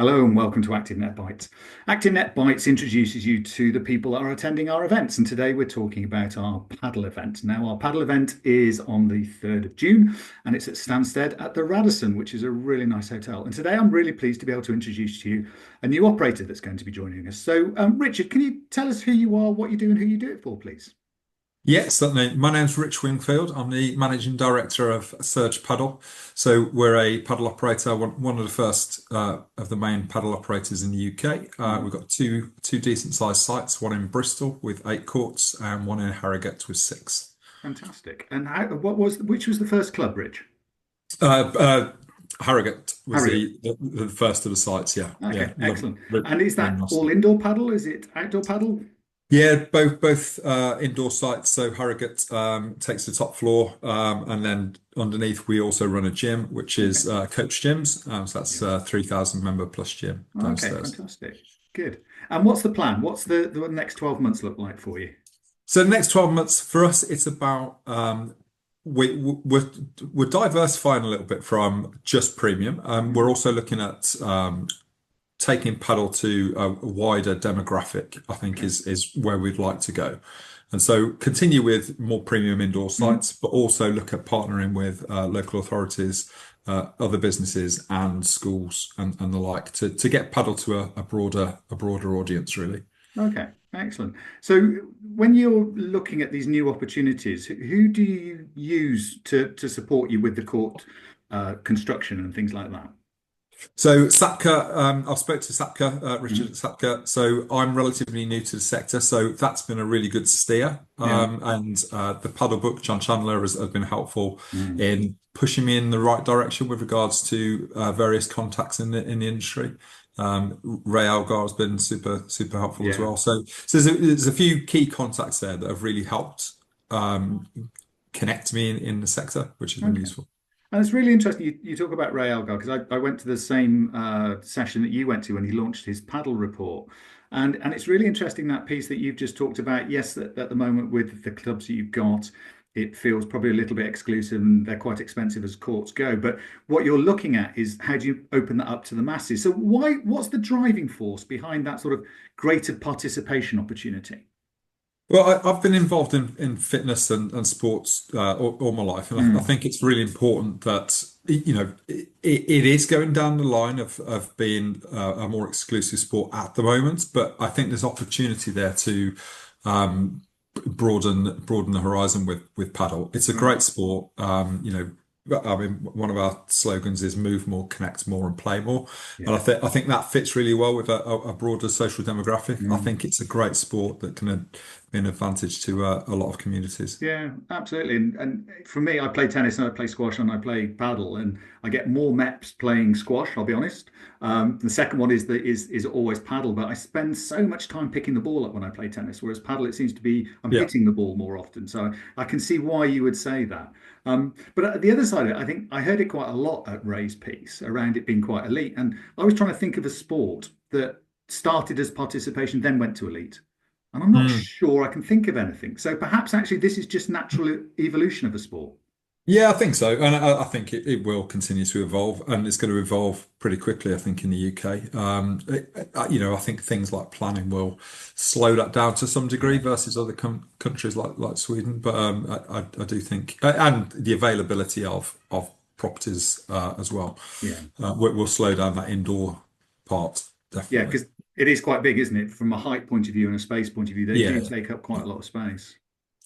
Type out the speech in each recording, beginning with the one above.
Hello and welcome to ActiveNet Bites. ActiveNet Bites introduces you to the people that are attending our events, and today we're talking about our paddle event. Now, our paddle event is on the 3rd of June, and it's at Stansted at the Radisson, which is a really nice hotel. And today I'm really pleased to be able to introduce to you a new operator that's going to be joining us. So, Richard, can you tell us who you are, what you do, and who you do it for, please? Yes, certainly. My name's Rich Wingfield. I'm the managing director of Surge Paddle. So we're a paddle operator, one of the first of the main paddle operators in the UK. We've got two decent sized sites, one in Bristol with 8 courts and one in Harrogate with 6. Fantastic. And which was the first club, Rich? Uh, uh, Harrogate was Harrogate. the first of the sites. Yeah, Okay, yeah, excellent. very, And is very that nice. all indoor paddle? Is it outdoor paddle? Yeah, both indoor sites. So Harrogate takes the top floor, and then underneath we also run a gym, which Okay. is Coach Gyms. So that's Yeah. 3,000 member plus gym Okay, downstairs. fantastic. Good. And what's the plan? What's the next 12 months look like for you? So the next 12 months for us, it's about we're diversifying a little bit from just premium. We're also looking at taking paddle to a wider demographic, I think Okay. is where we'd like to go. And so continue with more premium indoor Mhm. sites, but also look at partnering with local authorities, other businesses and schools and the like to get paddle to a broader audience, really. Okay, excellent. So when you're looking at these new opportunities, who do you use to support you with the court construction and things like that? So SAPCA, I've spoke to SAPCA, Richard Mhm. at SAPCA. So I'm relatively new to the sector, so that's been a really good steer. Yeah. And the paddle book, John Chandler, has been helpful Mm. in pushing me in the right direction with regards to various contacts in the industry. Ray Algar has been super helpful as Yeah. well. So there's a few key contacts there that have really helped um, connect me in the sector, which has been Okay. useful. And it's really interesting you talk about Ray Algar because I went to the same session that you went to when he launched his paddle report. And it's really interesting that piece that you've just talked about. Yes, that at the moment with the clubs that you've got, it feels probably a little bit exclusive and they're quite expensive as courts go. But what you're looking at is how do you open that up to the masses? So what's the driving force behind that sort of greater participation opportunity? Well, I've been involved in fitness and sports all my life, and I Mm, think it's really important that it is going down the line of being a more exclusive sport at the moment, but I think there's opportunity there to broaden the horizon with paddle. It's a right. great sport. I mean, one of our slogans is "Move more, connect more, and play more," and Yeah. I think that fits really well with a broader social demographic. I Mm. think it's a great sport that can be an advantage to a lot of communities. Yeah, absolutely. And for me, I play tennis and I play squash and I play paddle, and I get more MEPs playing squash, I'll be honest. The second one is always paddle, but I spend so much time picking the ball up when I play tennis, whereas paddle, it seems to be I'm Yeah. hitting the ball more often. So I can see why you would say that. But at the other side of it, I think I heard it quite a lot at Ray's piece around it being quite elite. And I was trying to think of a sport that started as participation, then went to elite. And I'm not Mm. sure I can think of anything. So perhaps actually this is just natural evolution of a sport. Yeah, I think so. And I think it will continue to evolve and it's going to evolve pretty quickly, I think, in the UK. I think things like planning will slow that down to some degree Yeah. versus other countries like Sweden. But I do think, and the availability of properties as well, Yeah. will slow down that indoor part, Yeah, definitely. because it is quite big, isn't it? From a height point of view and a space point of view, they do Yeah, take up quite a lot of space.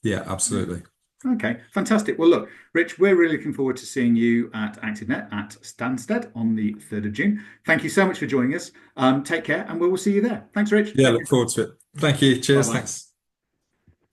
yeah, Yeah. absolutely. Okay, fantastic. Well, look, Rich, we're really looking forward to seeing you at ActiveNet at Stansted on the 3rd of June. Thank you so much for joining us. Take care, and we will see you there. Thanks, Rich. Yeah, Take look care. forward to it. Thank you. Bye Cheers. bye. Thanks.